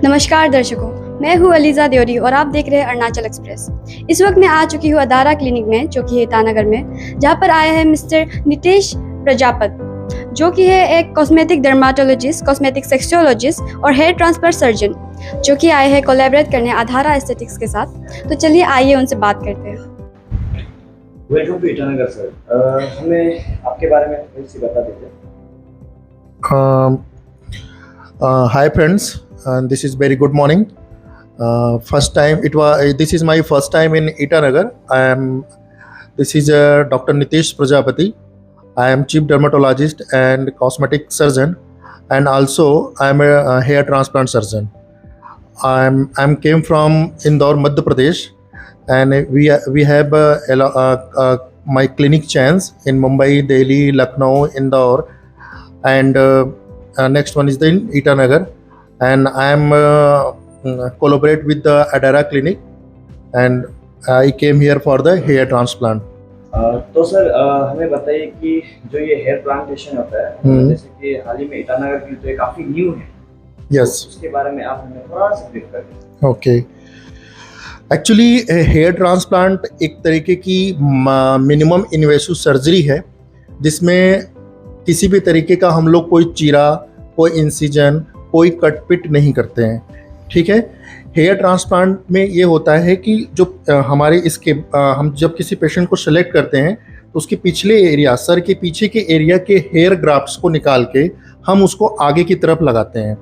नमस्कार दर्शकों, मैं हूँ अलीज़ा देवरी और आप देख रहे हैं अरुणाचल एक्सप्रेस। इस वक्त मैं आ चुकी हूँ अदारा क्लिनिक में, जो कि है ईटानगर में, जहाँ पर आए हैं मिस्टर नितेश प्रजापत, जो कि है एक कॉस्मेटिक डर्माटोलॉजिस्ट, कॉस्मेटिक सेक्सोलॉजिस्ट और हेयर ट्रांसप्लांट सर्जन, जो कि आए हैं कोलैबोरेट करने अधारा एस्थेटिक्स के साथ। तो चलिए आइए उनसे बात करते हैं। Welcome to Itanagar sir. हमें आपके बारे में थोड़ी सी बता दीजिए। Hi friends, this is very good morning. This is my first time in Itanagar. This is Dr. Nitesh Prajapati. I am chief dermatologist and cosmetic surgeon, and also I am a hair transplant surgeon. I'm came from Indore, Madhya Pradesh, and we have my clinic chains in Mumbai, Delhi, Lucknow, Indore, and next one is in Itanagar, and I am collaborate with the Adara Clinic, and I came here for the hair transplant. तो sir हमें बताइए कि जो ये hair plantation होता है, जैसे कि हाल ही में ईटानगर की तो ये काफी न्यू है। Yes. तो उसके बारे में आप हमें थोड़ा सा ब्रीफ कर दीजिए। Okay. एक्चुअली हेयर ट्रांसप्लांट एक तरीके की मिनिमम इन्वेसिव सर्जरी है, जिसमें किसी भी तरीके का हम लोग कोई चीरा, कोई इंसिजन, कोई कटपिट नहीं करते हैं। ठीक है। हेयर ट्रांसप्लांट में ये होता है कि जो हमारे हम जब किसी पेशेंट को सेलेक्ट करते हैं तो उसके पिछले एरिया, सर के पीछे के एरिया के हेयर ग्राफ्ट्स को निकाल के हम उसको आगे की तरफ लगाते हैं।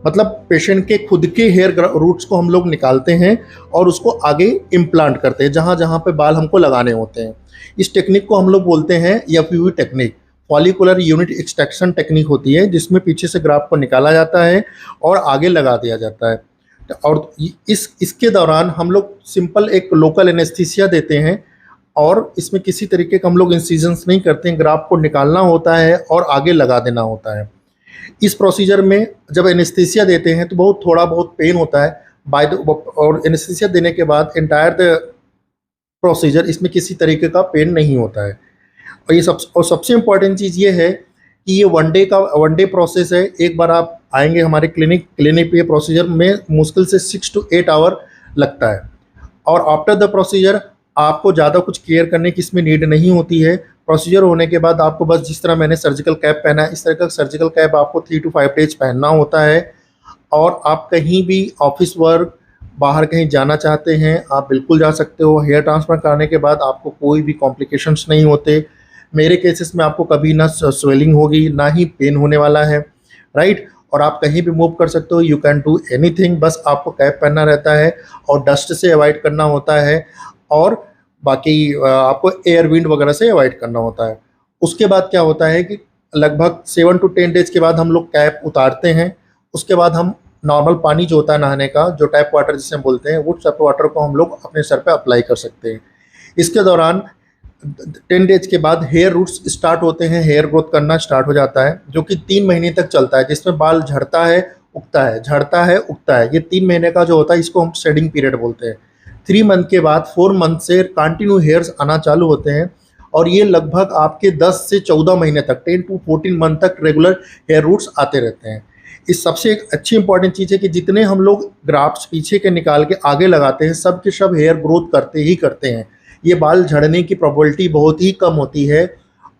मतलब पेशेंट के खुद के हेयर रूट्स को हम लोग निकालते हैं और उसको आगे इम्प्लांट करते हैं जहाँ जहाँ पे बाल हमको लगाने होते हैं। इस टेक्निक को हम लोग बोलते हैं FUE technique, follicular unit extraction technique होती है, जिसमें पीछे से ग्राफ्ट को निकाला जाता है और आगे लगा दिया जाता है। और इसके दौरान हम लोग सिंपल एक लोकल एनेस्थीसिया देते हैं और इसमें किसी तरीके का हम लोग इंसिजन्स नहीं करते हैं। ग्राफ्ट को निकालना होता है और आगे लगा देना होता है। इस प्रोसीजर में जब एनेस्थीसिया देते हैं तो थोड़ा बहुत पेन होता है और एनेस्थीसिया देने के बाद एंटायर द प्रोसीजर इसमें किसी तरीके का पेन नहीं होता है। और सबसे इम्पॉर्टेंट चीज़ ये है कि ये वन डे प्रोसेस है। एक बार आप आएंगे हमारे क्लिनिक पे, प्रोसीजर में मुश्किल से 6 to 8 आवर लगता है। और आफ्टर द प्रोसीजर आपको ज़्यादा कुछ केयर करने की इसमें नीड नहीं होती है। प्रोसीजर होने के बाद आपको बस जिस तरह मैंने सर्जिकल कैप पहना है, इस तरह का सर्जिकल कैप आपको 3 to 5 डेज पहनना होता है। और आप कहीं भी ऑफिस वर्क, बाहर कहीं जाना चाहते हैं, आप बिल्कुल जा सकते हो। हेयर ट्रांसप्लांट कराने के बाद आपको कोई भी कॉम्प्लिकेशंस नहीं होते। मेरे केसेस में आपको कभी ना स्वेलिंग होगी, ना ही पेन होने वाला है, राइट। और आप कहीं भी मूव कर सकते हो, यू कैन डू एनीथिंग। बस आपको कैप पहनना रहता है और डस्ट से अवॉइड करना होता है और बाकी आपको एयर विंड वगैरह से अवॉइड करना होता है। उसके बाद क्या होता है कि लगभग 7 to 10 डेज के बाद हम लोग कैप उतारते हैं। उसके बाद हम नॉर्मल पानी जो होता है नहाने का, जो टैप वाटर जिसे हम बोलते हैं, वो टैप वाटर को हम लोग अपने सर पे अप्लाई कर सकते हैं। इसके दौरान 10 डेज के बाद हेयर रूट्स स्टार्ट होते हैं, हेयर ग्रोथ करना स्टार्ट हो जाता है, जो कि 3 महीने तक चलता है, जिसमें बाल झड़ता है, उगता है, झड़ता है, उगता है। ये 3 महीने का जो होता है इसको हम शेडिंग पीरियड बोलते हैं। 3 मंथ के बाद 4 मंथ से कंटिन्यू हेयर्स आना चालू होते हैं और ये लगभग आपके 10 से 14 महीने तक, 10 to 14 मंथ तक रेगुलर हेयर रूट्स आते रहते हैं। इस सबसे एक अच्छी इंपॉर्टेंट चीज़ है कि जितने हम लोग ग्राफ्ट्स पीछे के निकाल के आगे लगाते हैं, सब के सब हेयर ग्रोथ करते ही करते हैं। ये बाल झड़ने की प्रोबेबिलिटी बहुत ही कम होती है।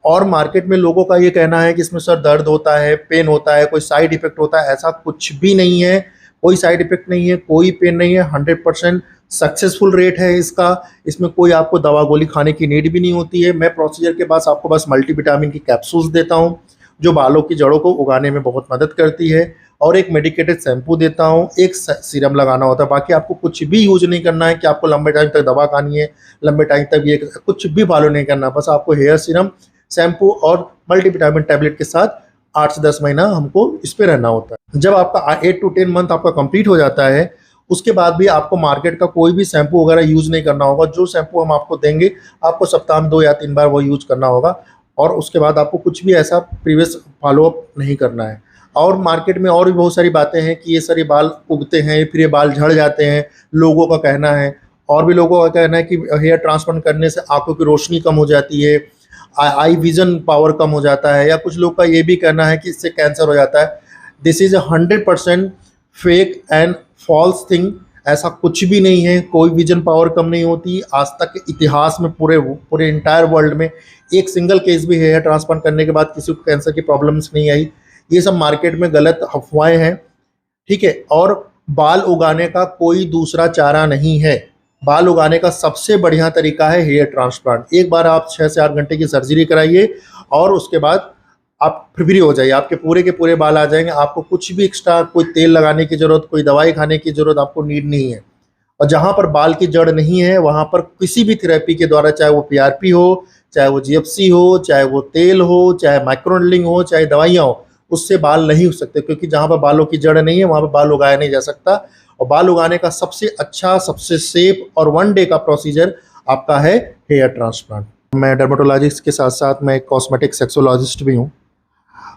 और मार्केट में लोगों का ये कहना है कि इसमें सर दर्द होता है, पेन होता है, कोई साइड इफेक्ट होता है, ऐसा कुछ भी नहीं है। कोई साइड इफेक्ट नहीं है, कोई पेन नहीं है। 100% सक्सेसफुल रेट है इसका। इसमें कोई आपको दवा गोली खाने की नीड भी नहीं होती है। मैं प्रोसीजर के बाद आपको बस मल्टीविटामिन की कैप्सूल्स देता हूँ, जो बालों की जड़ों को उगाने में बहुत मदद करती है, और एक मेडिकेटेड शैम्पू देता हूँ, एक सीरम लगाना होता है। बाकी आपको कुछ भी यूज नहीं करना है कि आपको लंबे टाइम तक दवा खानी है, लंबे टाइम तक ये कुछ भी फॉलो नहीं करना। बस आपको हेयर सीरम, शैम्पू और मल्टीविटामिन टैबलेट के साथ 8 से 10 महीना हमको इस पर रहना होता है। जब आपका 8 to 10 मंथ आपका कंप्लीट हो जाता है, उसके बाद भी आपको मार्केट का कोई भी शैम्पू वगैरह यूज़ नहीं करना होगा। जो शैम्पू हम आपको देंगे, आपको सप्ताह में 2 या 3 बार वो यूज़ करना होगा और उसके बाद आपको कुछ भी ऐसा प्रीवियस फॉलोअप नहीं करना है। और मार्केट में और भी बहुत सारी बातें हैं कि ये सारे बाल उगते हैं, फिर ये बाल झड़ जाते हैं, लोगों का कहना है। और भी लोगों का कहना है कि हेयर ट्रांसप्लांट करने से आंखों की रोशनी कम हो जाती है, आई विजन पावर कम हो जाता है, या कुछ लोग का ये भी कहना है कि इससे कैंसर हो जाता है। This is 100% fake and false thing, ऐसा कुछ भी नहीं है। कोई विजन पावर कम नहीं होती। आज तक के इतिहास में पूरे इंटायर वर्ल्ड में एक सिंगल केस भी हेयर ट्रांसप्लांट करने के बाद किसी को कैंसर की प्रॉब्लम्स नहीं आई। ये सब मार्केट में गलत अफवाहें हैं, ठीक है। और बाल उगाने का कोई दूसरा चारा नहीं है। बाल उगाने का सबसे बढ़िया तरीका है हेयर ट्रांसप्लांट। एक बार आप 6 से 8 घंटे की सर्जरी कराइए और उसके बाद आप फ्री हो जाइए, आपके पूरे के पूरे बाल आ जाएंगे। आपको कुछ भी एक्स्ट्रा कोई तेल लगाने की ज़रूरत, कोई दवाई खाने की ज़रूरत आपको नीड नहीं है। और जहाँ पर बाल की जड़ नहीं है वहाँ पर किसी भी थेरेपी के द्वारा, चाहे वो पीआरपी हो, चाहे वो जीएफसी हो, चाहे वो तेल हो, चाहे माइक्रोनेडलिंग हो, चाहे दवाइयाँ हो, उससे बाल नहीं हो सकते। क्योंकि जहाँ पर बालों की जड़ नहीं है वहाँ पर बाल उगाया नहीं जा सकता। और बाल उगाने का सबसे अच्छा, सबसे सेफ और 1 डे का प्रोसीजर आपका है हेयर ट्रांसप्लांट। मैं डर्मेटोलॉजिस्ट के साथ साथ मैं एक कॉस्मेटिक सेक्सोलॉजिस्ट भी हूँ।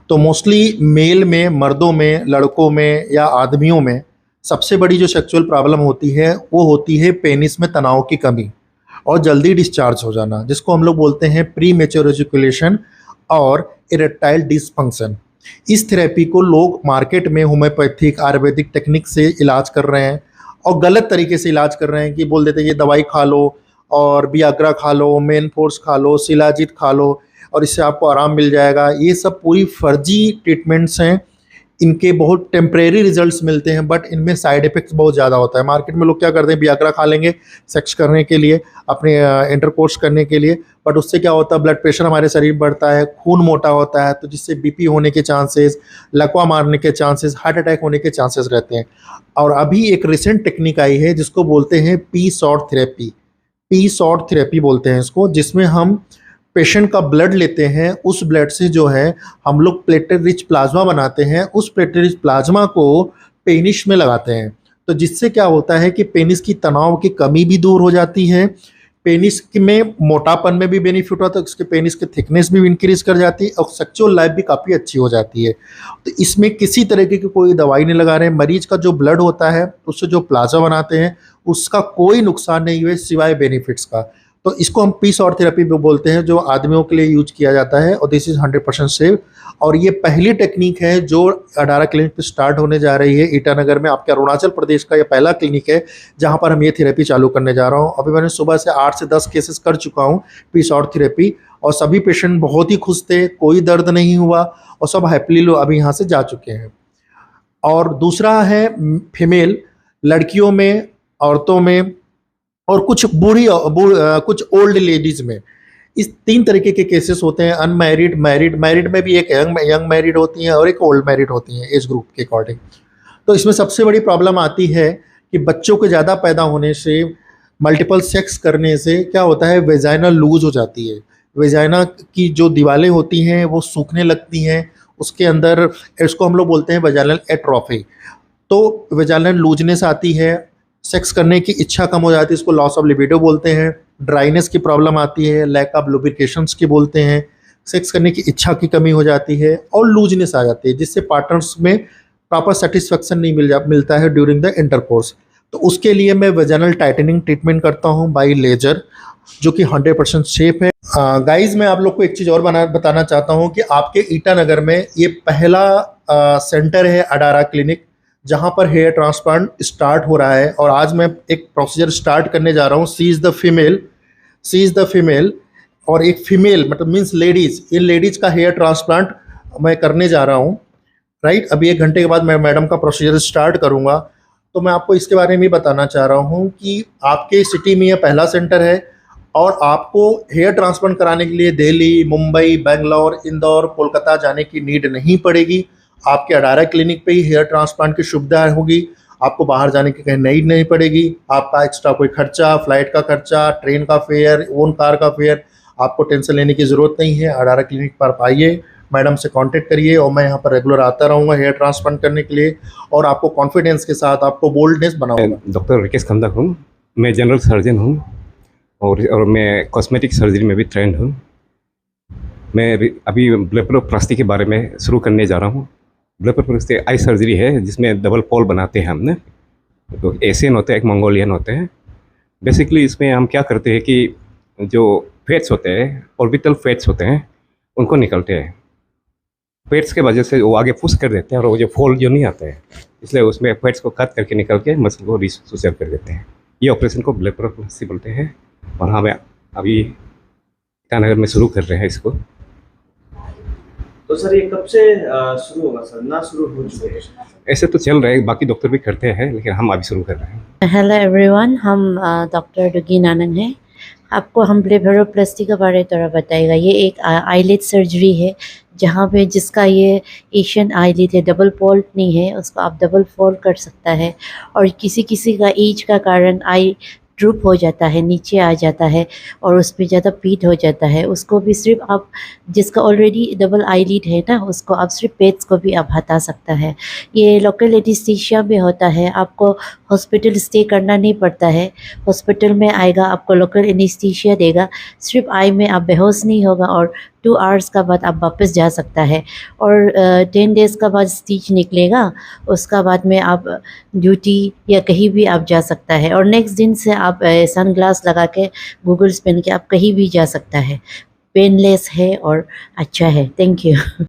तो मोस्टली मेल में, मर्दों में, लड़कों में या आदमियों में सबसे बड़ी जो सेक्सुअल प्रॉब्लम होती है वो होती है पेनिस में तनाव की कमी और जल्दी डिस्चार्ज हो जाना, जिसको हम लोग बोलते हैं प्री मैच्योर एजुकेशन और इरेक्टाइल डिसफंक्शन। इस थेरेपी को लोग मार्केट में होम्योपैथिक, आयुर्वेदिक टेक्निक से इलाज कर रहे हैं और गलत तरीके से इलाज कर रहे हैं कि बोल देते हैं ये दवाई खा लो और वियाग्रा खा लो, मेन फोर्स खा लो, शिलाजीत खा लो और इससे आपको आराम मिल जाएगा। ये सब पूरी फर्जी ट्रीटमेंट्स हैं। इनके बहुत टेम्परेरी रिजल्ट्स मिलते हैं बट इनमें साइड इफ़ेक्ट्स बहुत ज़्यादा होता है। मार्केट में लोग क्या करते हैं, वियाग्रा खा लेंगे सेक्स करने के लिए, अपने इंटरकोर्स करने के लिए, बट उससे क्या होता है, ब्लड प्रेशर हमारे शरीर में बढ़ता है, खून मोटा होता है, तो जिससे बीपी होने के चांसेस, लकवा मारने के चांसेस, हार्ट अटैक होने के चांसेस रहते हैं। और अभी एक रिसेंट टेक्निक आई है जिसको बोलते हैं P sort therapy. P sort therapy बोलते हैं इसको, जिसमें हम पेशेंट का ब्लड लेते हैं, उस ब्लड से जो है हम लोग प्लेटलेट रिच प्लाज्मा बनाते हैं, उस प्लेटलेट रिच प्लाज्मा को पेनिस में लगाते हैं। तो जिससे क्या होता है कि पेनिस की तनाव की कमी भी दूर हो जाती है, पेनिस में मोटापन में भी बेनिफिट होता है, उसके पेनिस की थिकनेस भी इंक्रीज कर जाती है और सेक्सुअल लाइफ भी काफ़ी अच्छी हो जाती है। तो इसमें किसी तरीके की कोई दवाई नहीं लगा रहे हैं। मरीज का जो ब्लड होता है उससे जो प्लाज्मा बनाते हैं उसका कोई नुकसान नहीं हुए सिवाय बेनिफिट्स का। तो इसको हम पी सॉर्ट थेरेपी भी बोलते हैं, जो आदमियों के लिए यूज किया जाता है और दिस इज़ 100% सेफ। और ये पहली टेक्निक है जो अडारा क्लिनिक पे स्टार्ट होने जा रही है ईटानगर में। आपके अरुणाचल प्रदेश का ये पहला क्लिनिक है जहाँ पर हम ये थेरेपी चालू करने जा रहा हूँ। अभी मैंने सुबह से 8 से 10 केसेस कर चुका हूँ पी सॉर्ट थेरेपी और सभी पेशेंट बहुत ही खुश थे, कोई दर्द नहीं हुआ और सब हैप्पीली लोग अभी यहाँ से जा चुके हैं। और दूसरा है फीमेल, लड़कियों में, औरतों में और कुछ कुछ ओल्ड लेडीज़ में। इस 3 तरीके के केसेस होते हैं, अनमैरिड, मैरिड। मैरिड में भी एक यंग मैरिड होती हैं और एक ओल्ड मैरिड होती हैं एज ग्रुप के अकॉर्डिंग। तो इसमें सबसे बड़ी प्रॉब्लम आती है कि बच्चों के ज़्यादा पैदा होने से, मल्टीपल सेक्स करने से क्या होता है, वेजाइना लूज हो जाती है। वेजाइना की जो दीवारें होती हैं वो सूखने लगती हैं, उसके अंदर इसको हम लोग बोलते हैं वेजाइनल एट्रोफी। तो वेजाइनल लूजनेस आती है, सेक्स करने की इच्छा कम हो जाती है, इसको लॉस ऑफ लिबिडो बोलते हैं। ड्राइनेस की प्रॉब्लम आती है, लैक ऑफ लुब्रिकेशंस की बोलते हैं। सेक्स करने की इच्छा की कमी हो जाती है और लूजनेस आ जाती है, जिससे पार्टनर्स में प्रॉपर सेटिस्फेक्शन नहीं मिलता है ड्यूरिंग द इंटरकोर्स। तो उसके लिए मैं वेजाइनल टाइटनिंग ट्रीटमेंट करता हूँ बाई लेजर, जो कि 100% सेफ है। गाइज मैं आप लोग को एक चीज़ और बताना चाहता हूँ कि आपके ईटानगर में ये पहला सेंटर है अडारा क्लिनिक जहाँ पर हेयर ट्रांसप्लांट स्टार्ट हो रहा है। और आज मैं एक प्रोसीजर स्टार्ट करने जा रहा हूँ, सी इज़ द फीमेल और एक फीमेल मतलब मीन्स लेडीज़, इन लेडीज़ का हेयर ट्रांसप्लांट मैं करने जा रहा हूँ। राइट, अभी 1 घंटे के बाद मैं मैडम का प्रोसीजर स्टार्ट करूँगा। तो मैं आपको इसके बारे में भी बताना चाह रहा हूँ कि आपके सिटी में यह पहला सेंटर है और आपको हेयर ट्रांसप्लांट कराने के लिए दिल्ली, मुंबई, बेंगलोर, इंदौर, कोलकाता जाने की नीड नहीं पड़ेगी। आपके अडारा क्लिनिक पे ही हेयर ट्रांसप्लांट की सुविधा होगी, आपको बाहर जाने की कहीं नीड नहीं पड़ेगी। आपका एक्स्ट्रा कोई खर्चा, फ्लाइट का खर्चा, ट्रेन का फेयर, ओन कार का फेयर, आपको टेंशन लेने की ज़रूरत नहीं है। अडारा क्लिनिक पर आइए, मैडम से कांटेक्ट करिए और मैं यहाँ पर रेगुलर आता रहूँगा हेयर ट्रांसप्लांट करने के लिए और आपको कॉन्फिडेंस के साथ, आपको बोल्डनेस बनाऊंगा। डॉक्टर रिकेश खंदा हूँ, मैं जनरल सर्जन हूँ और मैं कॉस्मेटिक सर्जरी में भी ट्रेंड हूँ। मैं अभी ब्लेफरोप्लास्टी के बारे में शुरू करने जा रहा हूँ। ब्लेफरोप्लास्टी आई सर्जरी है जिसमें डबल पोल बनाते हैं हमने। तो एशियन होते हैं, एक मंगोलियन होते हैं। बेसिकली इसमें हम क्या करते हैं कि जो फैट्स होते हैं, ऑर्बिटल फैट्स होते हैं, उनको निकलते हैं। फैट्स के वजह से वो आगे पुश कर देते हैं और वो जो फोल्ड जो नहीं आता है, इसलिए उसमें फैट्स को कट करके निकल के मसल को रिसोसिएट कर देते हैं। ये ऑपरेशन को ब्लेफरोप्लास्टी बोलते हैं और हमें अभी ईटानगर में शुरू कर रहे हैं इसको। तो सर ये कब से शुरू होगा सर, ना शुरू हो चुके हैं? ऐसे तो चल रहा है, बाकी डॉक्टर भी करते हैं, लेकिन हम अभी शुरू कर रहे हैं। हेलो एवरीवन, हम डॉक्टर डुगी नानंग हैं। आपको हम ब्लेफरोप्लास्टी के बारे में थोड़ा बताएगा। ये एक आईलिड सर्जरी है जहाँ पे जिसका ये एशियन आईलिड है, डबल फोल्ड नहीं है, उसको आप डबल फोल्ड कर सकता है। और किसी किसी का एज का कारण आई ड्रूप हो जाता है, नीचे आ जाता है और उस पर ज़्यादा पीट हो जाता है, उसको भी सिर्फ आप जिसका ऑलरेडी डबल आईलिड है ना, उसको आप सिर्फ पेट्स को भी आप हटा सकता है। ये लोकल एनेस्थीसिया में होता है, आपको हॉस्पिटल स्टे करना नहीं पड़ता है। हॉस्पिटल में आएगा, आपको लोकल एनेस्थीसिया देगा, सिर्फ आई में आप बेहोश नहीं होगा और 2 आवर्स का बाद आप वापस जा सकता है। और 10 डेज़ का बाद स्टिच निकलेगा, उसका बाद में आप ड्यूटी या कहीं भी आप जा सकता है। और नेक्स्ट दिन से आप सन ग्लास लगा के गूगल्स पहन के आप कहीं भी जा सकता है। पेनलेस है और अच्छा है। Thank you.